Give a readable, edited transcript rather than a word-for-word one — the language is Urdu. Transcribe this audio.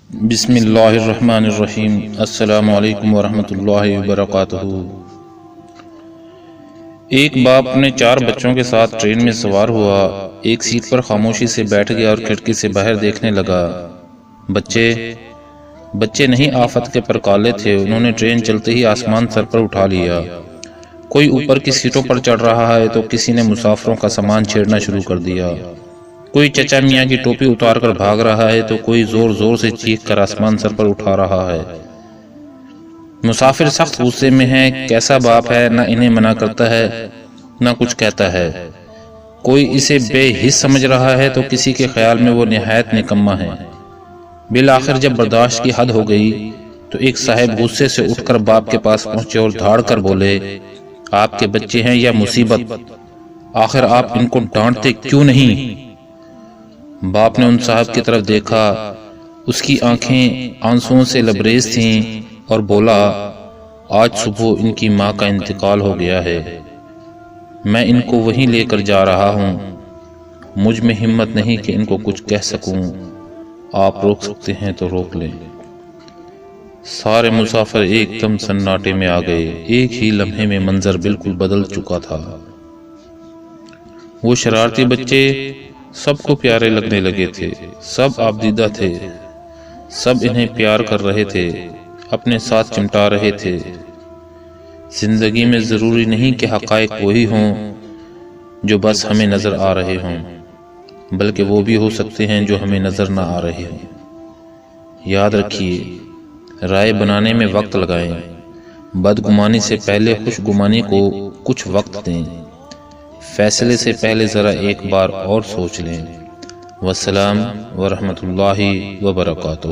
بسم اللہ الرحمن الرحیم۔ السلام علیکم ورحمۃ اللہ وبرکاتہ۔ ایک باپ اپنے 4 بچوں کے ساتھ ٹرین میں سوار ہوا، ایک سیٹ پر خاموشی سے بیٹھ گیا اور کھڑکی سے باہر دیکھنے لگا۔ بچے نہیں آفت کے پرکالے تھے، انہوں نے ٹرین چلتے ہی آسمان سر پر اٹھا لیا۔ کوئی اوپر کی سیٹوں پر چڑھ رہا ہے تو کسی نے مسافروں کا سامان چھیڑنا شروع کر دیا۔ کوئی چچا میاں کی ٹوپی اتار کر بھاگ رہا ہے تو کوئی زور زور سے چیخ کر آسمان سر پر اٹھا رہا ہے۔ مسافر سخت غصے میں ہے، کیسا باپ ہے، نہ انہیں منع کرتا ہے نہ کچھ کہتا ہے۔ کوئی اسے بے حس سمجھ رہا ہے تو کسی کے خیال میں وہ نہایت نکما ہے۔ بالآخر جب برداشت کی حد ہو گئی تو ایک صاحب غصے سے اٹھ کر باپ کے پاس پہنچے اور دھاڑ کر بولے، آپ کے بچے ہیں یا مصیبت؟ آخر آپ ان کو ڈانٹتے کیوں نہیں؟ باپ نے ان صاحب کی طرف دیکھا، اس کی آنکھیں آنسوؤں سے لبریز تھیں اور بولا، آج صبح ان کی ماں کا انتقال ہو گیا ہے، میں ان کو وہیں لے کر جا رہا ہوں، مجھ میں ہمت نہیں کہ ان کو کچھ کہہ سکوں، آپ روک سکتے ہیں تو روک لیں۔ سارے مسافر ایک دم سناٹے میں آ گئے، ایک ہی لمحے میں منظر بالکل بدل چکا تھا۔ وہ شرارتی بچے سب کو پیارے لگنے لگے تھے، سب آبدیدہ تھے، سب انہیں پیار کر رہے تھے، اپنے ساتھ چمٹا رہے تھے۔ زندگی میں ضروری نہیں کہ حقائق وہی ہوں جو بس ہمیں نظر آ رہے ہوں، بلکہ وہ بھی ہو سکتے ہیں جو ہمیں نظر نہ آ رہے ہوں۔ یاد رکھیے، رائے بنانے میں وقت لگائیں، بدگمانی سے پہلے خوش گمانی کو کچھ وقت دیں، فیصلے سے پہلے ذرا ایک بار اور سوچ لیں۔ والسلام ورحمۃ اللہ وبرکاتہ۔